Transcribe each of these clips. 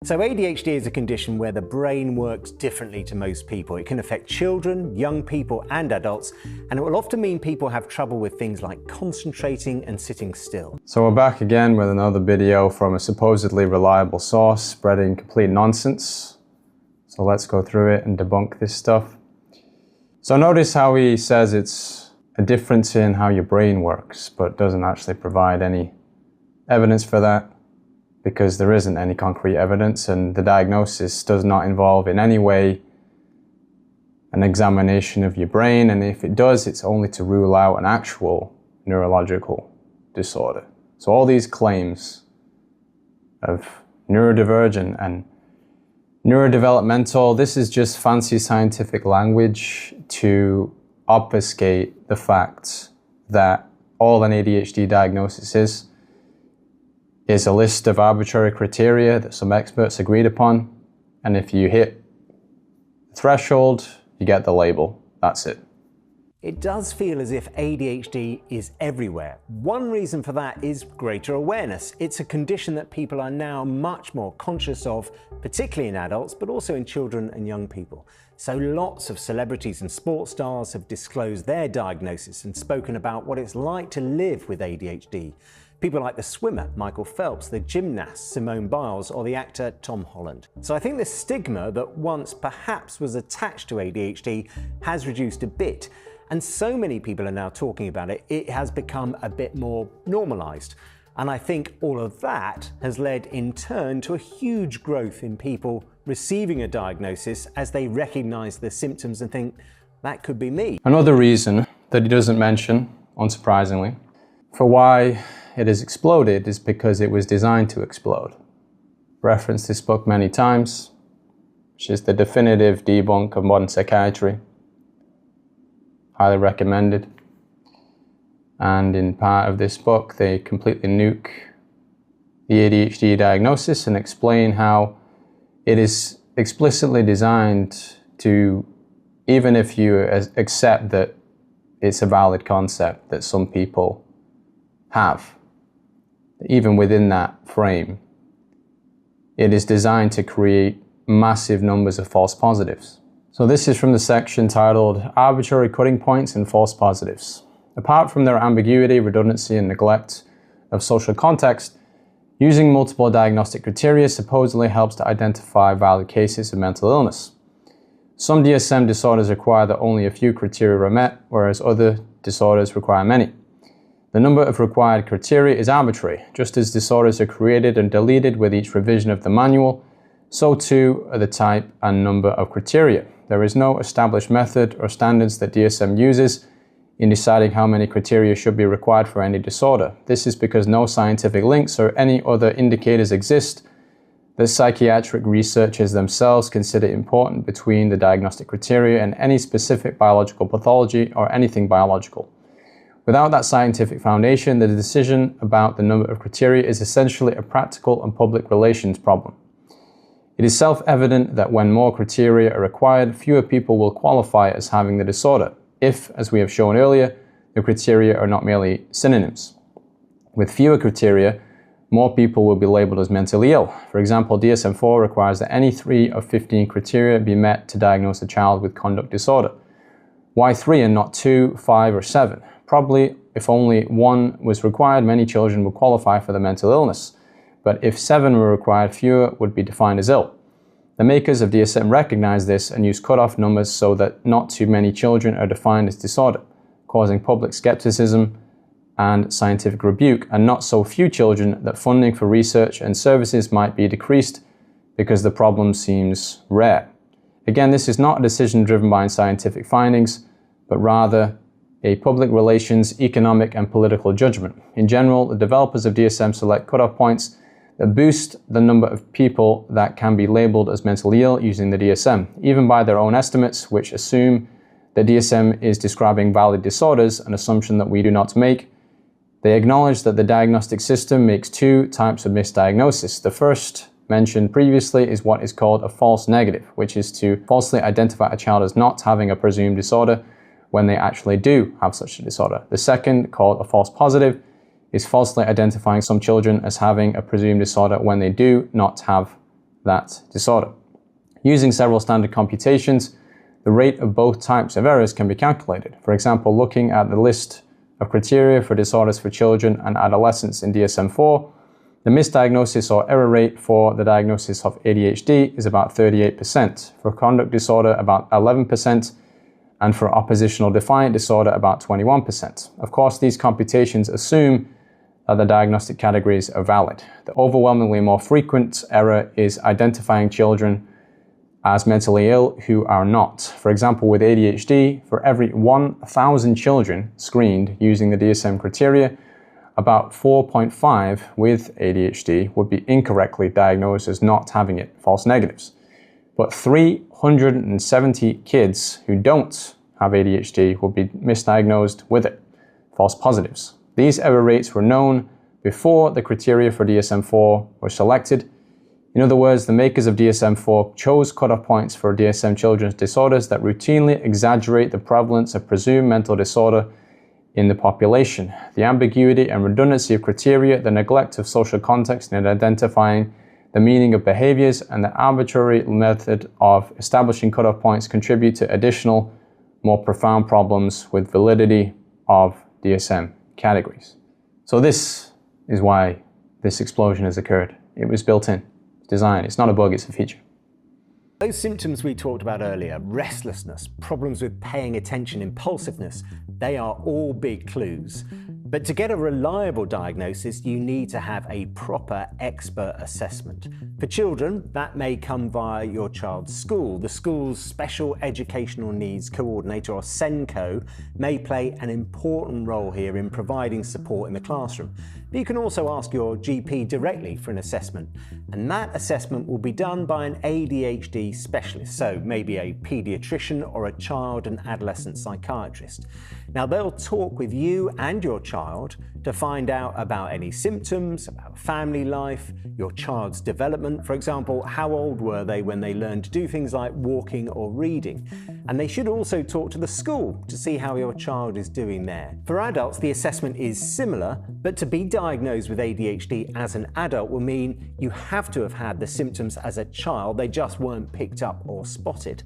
So ADHD is a condition where the brain works differently to most people. It can affect children, young people and adults, and it will often mean people have trouble with things like concentrating and sitting still. So we're back again with another video from a supposedly reliable source spreading complete nonsense. So let's go through it and debunk this stuff. So notice how he says it's a difference in how your brain works, but doesn't actually provide any evidence for that, because there isn't any concrete evidence, and the diagnosis does not involve in any way an examination of your brain, and if it does, it's only to rule out an actual neurological disorder. So all these claims of neurodivergent and neurodevelopmental, this is just fancy scientific language to obfuscate the fact that all an ADHD diagnosis is a list of arbitrary criteria that some experts agreed upon, and if you hit the threshold, you get the label. That's it. It does feel as if ADHD is everywhere. One reason for that is greater awareness. It's a condition that people are now much more conscious of, particularly in adults, but also in children and young people. So lots of celebrities and sports stars have disclosed their diagnosis and spoken about what it's like to live with ADHD. People like the swimmer Michael Phelps, the gymnast Simone Biles, or the actor Tom Holland. So I think the stigma that once perhaps was attached to ADHD has reduced a bit. And so many people are now talking about it, it has become a bit more normalized. And I think all of that has led in turn to a huge growth in people receiving a diagnosis as they recognize the symptoms and think, that could be me. Another reason that he doesn't mention, unsurprisingly, for why it has exploded is because it was designed to explode. Referenced this book many times, which is the definitive debunk of modern psychiatry. Highly recommended. And in part of this book, they completely nuke the ADHD diagnosis and explain how it is explicitly designed to, even if you accept that it's a valid concept that some people have, even within that frame, it is designed to create massive numbers of false positives. So this is from the section titled Arbitrary Cutting Points and False Positives. Apart from their ambiguity, redundancy, and neglect of social context, using multiple diagnostic criteria supposedly helps to identify valid cases of mental illness. Some DSM disorders require that only a few criteria are met, whereas other disorders require many. The number of required criteria is arbitrary. Just as disorders are created and deleted with each revision of the manual, so too are the type and number of criteria. There is no established method or standards that DSM uses in deciding how many criteria should be required for any disorder. This is because no scientific links or any other indicators exist that psychiatric researchers themselves consider important between the diagnostic criteria and any specific biological pathology or anything biological. Without that scientific foundation, the decision about the number of criteria is essentially a practical and public relations problem. It is self-evident that when more criteria are required, fewer people will qualify as having the disorder, if, as we have shown earlier, the criteria are not merely synonyms. With fewer criteria, more people will be labeled as mentally ill. For example, DSM-IV requires that any 3 of 15 criteria be met to diagnose a child with conduct disorder. Why 3 and not 2, 5, or 7? Probably, if only 1 was required, many children would qualify for the mental illness. But if 7 were required, fewer would be defined as ill. The makers of DSM recognize this and use cutoff numbers so that not too many children are defined as disorder, causing public skepticism and scientific rebuke, and not so few children that funding for research and services might be decreased because the problem seems rare. Again, this is not a decision driven by scientific findings, but rather a public relations, economic, and political judgment. In general, the developers of DSM select cutoff points that boost the number of people that can be labeled as mentally ill using the DSM, even by their own estimates, which assume that DSM is describing valid disorders, an assumption that we do not make. They acknowledge that the diagnostic system makes 2 types of misdiagnosis. The first, mentioned previously, is what is called a false negative, which is to falsely identify a child as not having a presumed disorder when they actually do have such a disorder. The second, called a false positive, is falsely identifying some children as having a presumed disorder when they do not have that disorder. Using several standard computations, the rate of both types of errors can be calculated. For example, looking at the list of criteria for disorders for children and adolescents in DSM-4, the misdiagnosis or error rate for the diagnosis of ADHD is about 38%, for conduct disorder about 11%, and for oppositional defiant disorder about 21%. Of course, these computations assume that the diagnostic categories are valid. The overwhelmingly more frequent error is identifying children as mentally ill who are not. For example, with ADHD, for every 1,000 children screened using the DSM criteria, about 4.5 with ADHD would be incorrectly diagnosed as not having it, false negatives. But 370 kids who don't have ADHD will be misdiagnosed with it, false positives. These error rates were known before the criteria for DSM-4 were selected. In other words, the makers of DSM-4 chose cutoff points for DSM children's disorders that routinely exaggerate the prevalence of presumed mental disorder in the population. The ambiguity and redundancy of criteria, the neglect of social context in identifying the meaning of behaviors, and the arbitrary method of establishing cutoff points contribute to additional, more profound problems with validity of DSM categories. So this is why this explosion has occurred. It was built in. Design. It's not a bug, it's a feature. Those symptoms we talked about earlier, restlessness, problems with paying attention, impulsiveness, they are all big clues. But to get a reliable diagnosis, you need to have a proper expert assessment. For children, that may come via your child's school. The school's Special Educational Needs Coordinator, or SENCO, may play an important role here in providing support in the classroom. But you can also ask your GP directly for an assessment, and that assessment will be done by an ADHD specialist, so maybe a paediatrician or a child and adolescent psychiatrist. Now, they'll talk with you and your child to find out about any symptoms, about family life, your child's development. For example, how old were they when they learned to do things like walking or reading? And they should also talk to the school to see how your child is doing there. For adults, the assessment is similar, but to be diagnosed with ADHD as an adult will mean you have to have had the symptoms as a child, they just weren't picked up or spotted.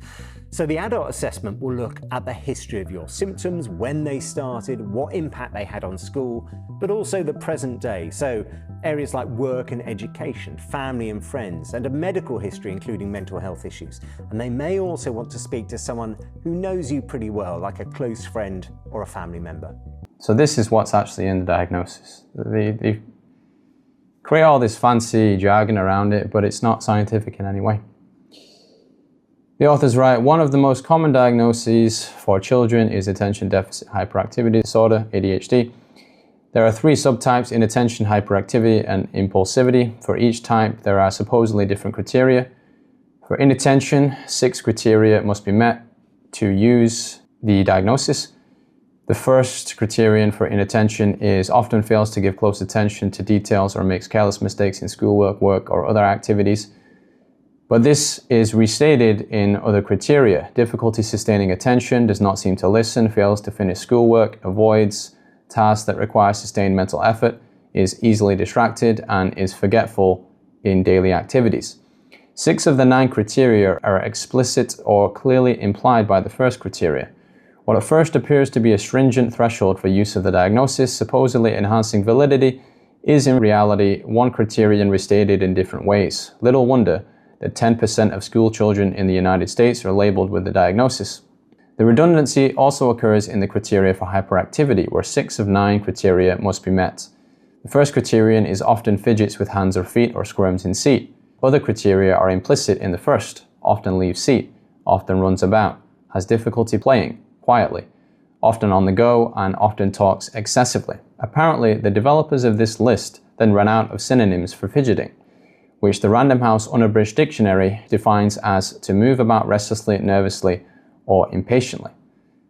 So the adult assessment will look at the history of your symptoms, when they started, what impact they had on school, but also the present day. So areas like work and education, family and friends, and a medical history including mental health issues. And they may also want to speak to someone who knows you pretty well, like a close friend or a family member. So this is what's actually in the diagnosis. They create all this fancy jargon around it, but it's not scientific in any way. The authors write, one of the most common diagnoses for children is attention deficit hyperactivity disorder, ADHD. There are 3 subtypes: inattention, hyperactivity, and impulsivity. For each type, there are supposedly different criteria. For inattention, 6 criteria must be met to use the diagnosis. The first criterion for inattention is often fails to give close attention to details or makes careless mistakes in schoolwork, work, or other activities. But this is restated in other criteria. Difficulty sustaining attention, does not seem to listen, fails to finish schoolwork, avoids tasks that require sustained mental effort, is easily distracted, and is forgetful in daily activities. 6 of the 9 criteria are explicit or clearly implied by the first criteria. What at first appears to be a stringent threshold for use of the diagnosis, supposedly enhancing validity, is in reality one criterion restated in different ways. Little wonder that 10% of school children in the United States are labeled with the diagnosis. The redundancy also occurs in the criteria for hyperactivity, where 6 of 9 criteria must be met. The first criterion is often fidgets with hands or feet or squirms in seat. Other criteria are implicit in the first, often leaves seat, often runs about, has difficulty playing, quietly, often on the go, and often talks excessively. Apparently, the developers of this list then ran out of synonyms for fidgeting, which the Random House Unabridged Dictionary defines as to move about restlessly, nervously, or impatiently.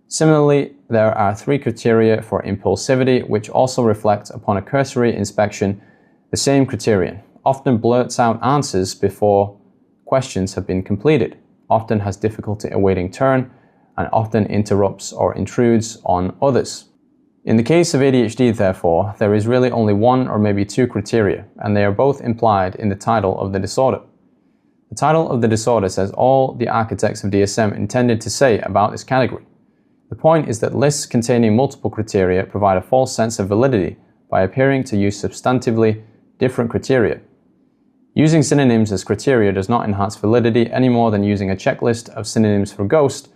Similarly, there are 3 criteria for impulsivity, which also reflect upon a cursory inspection the same criterion. Often blurts out answers before questions have been completed, often has difficulty awaiting turn, and often interrupts or intrudes on others. In the case of ADHD, therefore, there is really only 1 or maybe 2 criteria, and they are both implied in the title of the disorder. The title of the disorder says all the architects of DSM intended to say about this category. The point is that lists containing multiple criteria provide a false sense of validity by appearing to use substantively different criteria. Using synonyms as criteria does not enhance validity any more than using a checklist of synonyms for ghost,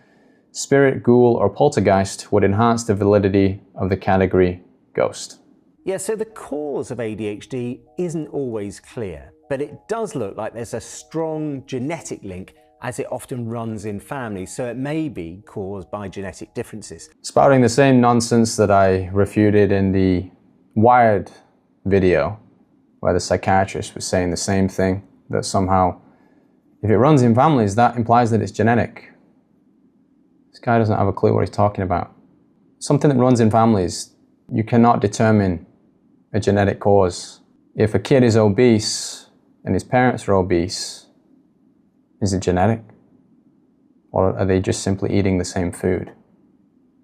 spirit, ghoul, or poltergeist would enhance the validity of the category ghost. Yeah, so the cause of ADHD isn't always clear, but it does look like there's a strong genetic link, as it often runs in families, so it may be caused by genetic differences. Spouting the same nonsense that I refuted in the Wired video, where the psychiatrist was saying the same thing, that somehow, if it runs in families, that implies that it's genetic. This guy doesn't have a clue what he's talking about. Something that runs in families, you cannot determine a genetic cause. If a kid is obese and his parents are obese, is it genetic? Or are they just simply eating the same food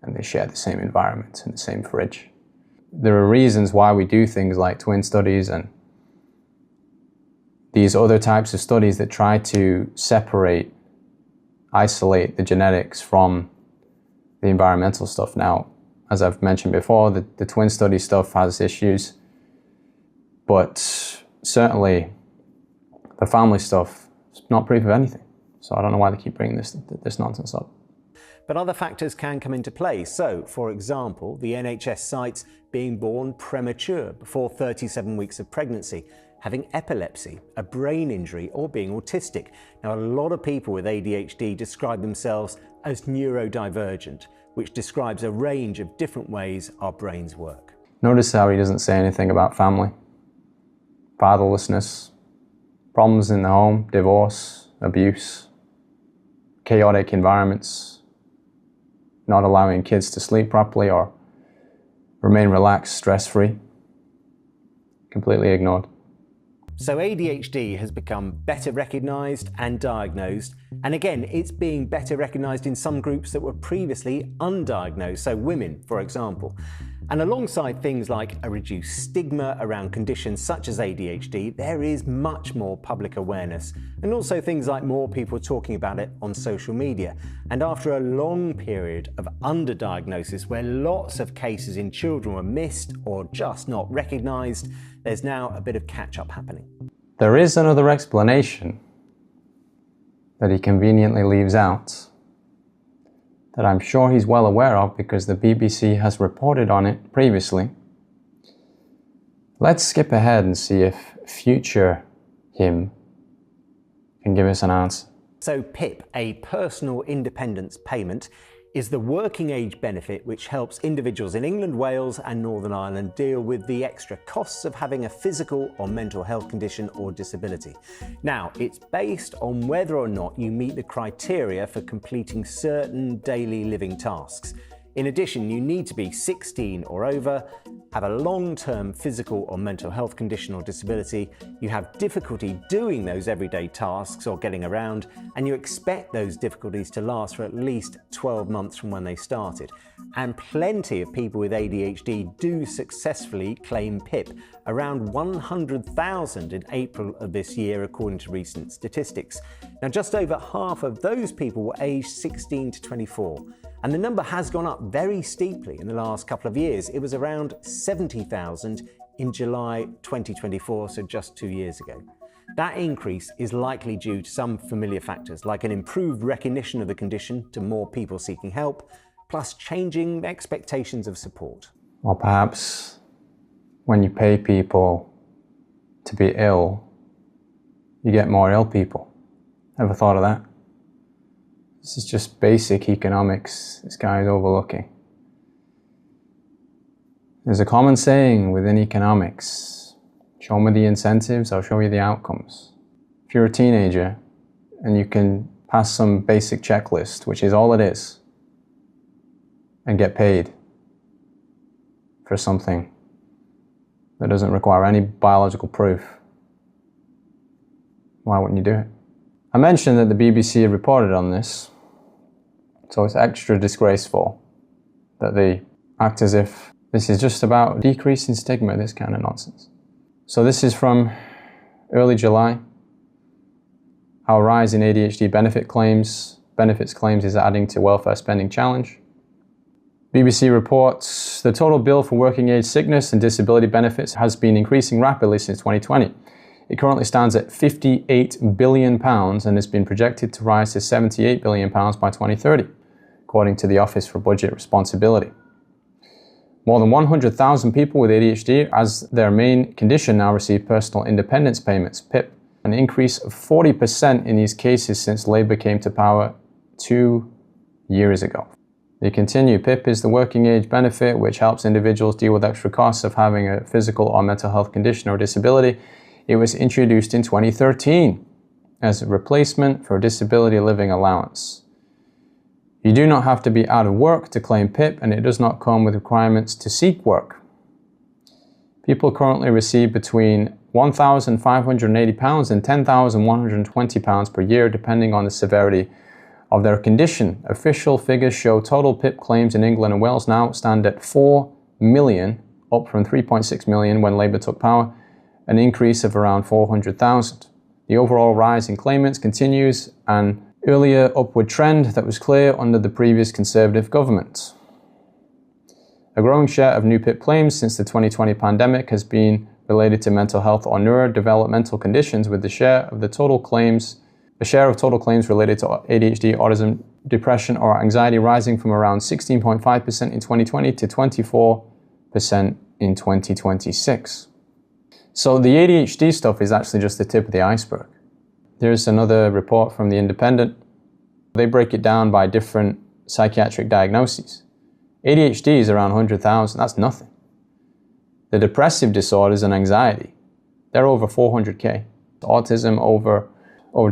and they share the same environment and the same fridge? There are reasons why we do things like twin studies and these other types of studies that try to separate, isolate the genetics from the environmental stuff. Now, as I've mentioned before, the twin study stuff has issues, but certainly the family stuff is not proof of anything. So I don't know why they keep bringing this nonsense up. But other factors can come into play. So, for example, the NHS cites being born premature before 37 weeks of pregnancy, having epilepsy, a brain injury, or being autistic. Now, a lot of people with ADHD describe themselves as neurodivergent, which describes a range of different ways our brains work. Notice how he doesn't say anything about family, fatherlessness, problems in the home, divorce, abuse, chaotic environments, not allowing kids to sleep properly or remain relaxed, stress-free. Completely ignored. So ADHD has become better recognised and diagnosed, and again, it's being better recognised in some groups that were previously undiagnosed, so women, for example. And alongside things like a reduced stigma around conditions such as ADHD, there is much more public awareness, and also things like more people talking about it on social media. And after a long period of underdiagnosis where lots of cases in children were missed or just not recognised, there's now a bit of catch-up happening. There is another explanation that he conveniently leaves out, that I'm sure he's well aware of because the BBC has reported on it previously. Let's skip ahead and see if future him can give us an answer. So PIP, a personal independence payment, is the working age benefit which helps individuals in England, Wales and Northern Ireland deal with the extra costs of having a physical or mental health condition or disability. Now, it's based on whether or not you meet the criteria for completing certain daily living tasks. In addition, you need to be 16 or over, have a long-term physical or mental health condition or disability, you have difficulty doing those everyday tasks or getting around, and you expect those difficulties to last for at least 12 months from when they started. And plenty of people with ADHD do successfully claim PIP, around 100,000 in April of this year according to recent statistics. Now, just over half of those people were aged 16 to 24. And the number has gone up very steeply in the last couple of years. It was around 70,000 in July 2024, so just 2 years ago. That increase is likely due to some familiar factors, like an improved recognition of the condition to more people seeking help, plus changing expectations of support. Or perhaps when you pay people to be ill, you get more ill people. Ever thought of that? This is just basic economics this guy is overlooking. There's a common saying within economics, show me the incentives, I'll show you the outcomes. If you're a teenager and you can pass some basic checklist, which is all it is, and get paid for something that doesn't require any biological proof, why wouldn't you do it? I mentioned that the BBC had reported on this, so it's extra disgraceful that they act as if this is just about decreasing stigma, this kind of nonsense. So this is from early July. How a rise in ADHD benefits claims is adding to welfare spending challenge. BBC reports the total bill for working age sickness and disability benefits has been increasing rapidly since 2020. It currently stands at £58 billion and has been projected to rise to £78 billion by 2030, according to the Office for Budget Responsibility. More than 100,000 people with ADHD as their main condition now receive personal independence payments, PIP, an increase of 40% in these cases since Labour came to power 2 years ago. They continue, PIP is the working age benefit which helps individuals deal with extra costs of having a physical or mental health condition or disability. It was introduced in 2013 as a replacement for disability living allowance. You do not have to be out of work to claim PIP, and it does not come with requirements to seek work. People currently receive between £1,580 and £10,120 per year, depending on the severity of their condition. Official figures show total PIP claims in England and Wales now stand at 4 million, up from 3.6 million when Labour took power, an increase of around 400,000. The overall rise in claimants continues an earlier upward trend that was clear under the previous Conservative government. A growing share of new PIP claims since the 2020 pandemic has been related to mental health or neurodevelopmental conditions, with the share of total claims related to ADHD, autism, depression or anxiety rising from around 16.5% in 2020 to 24% in 2026. So the ADHD stuff is actually just the tip of the iceberg. There's another report from The Independent. They break it down by different psychiatric diagnoses. ADHD is around 100,000, that's nothing. The depressive disorders and anxiety, they're over 400k. Autism over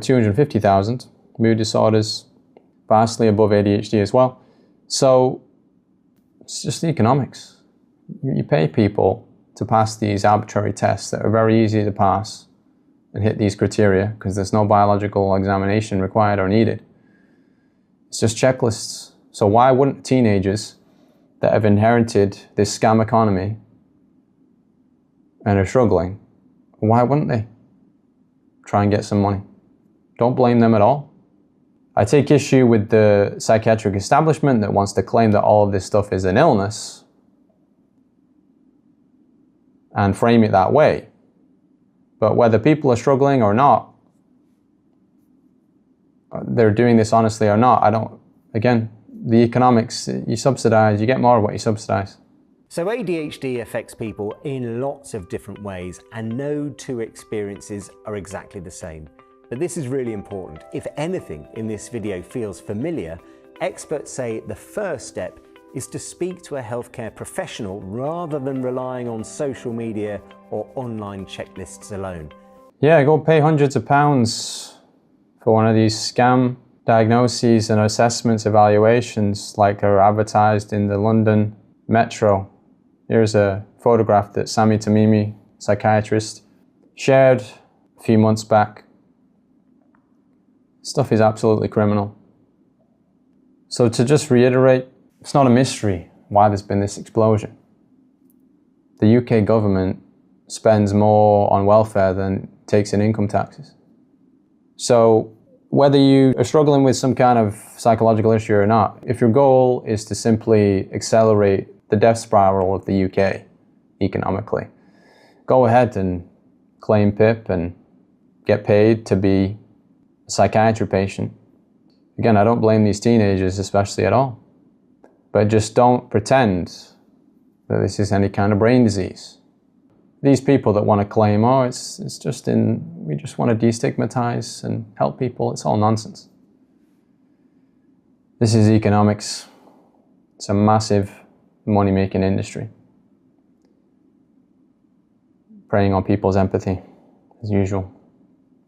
250,000. Mood disorders, vastly above ADHD as well. So it's just economics. You pay people to pass these arbitrary tests that are very easy to pass and hit these criteria because there's no biological examination required or needed. It's just checklists. So why wouldn't teenagers that have inherited this scam economy and are struggling, why wouldn't they try and get some money? Don't blame them at all. I take issue with the psychiatric establishment that wants to claim that all of this stuff is an illness and frame it that way. But whether people are struggling or not, they're doing this honestly or not, again, the economics, you subsidize, you get more of what you subsidize. So ADHD affects people in lots of different ways, and no two experiences are exactly the same. But this is really important. If anything in this video feels familiar, experts say the first step is to speak to a healthcare professional rather than relying on social media or online checklists alone. Yeah, go pay hundreds of pounds for one of these scam diagnoses and assessments, evaluations like are advertised in the London Metro. Here's a photograph that Sami Tamimi, psychiatrist, shared a few months back. Stuff is absolutely criminal. So to just reiterate, it's not a mystery why there's been this explosion. The UK government spends more on welfare than it takes in income taxes. So whether you are struggling with some kind of psychological issue or not, if your goal is to simply accelerate the death spiral of the UK economically, go ahead and claim PIP and get paid to be a psychiatry patient. Again, I don't blame these teenagers especially at all. But just don't pretend that this is any kind of brain disease. These people that want to claim, we just want to destigmatize and help people, it's all nonsense. This is economics. It's a massive money-making industry. Preying on people's empathy, as usual.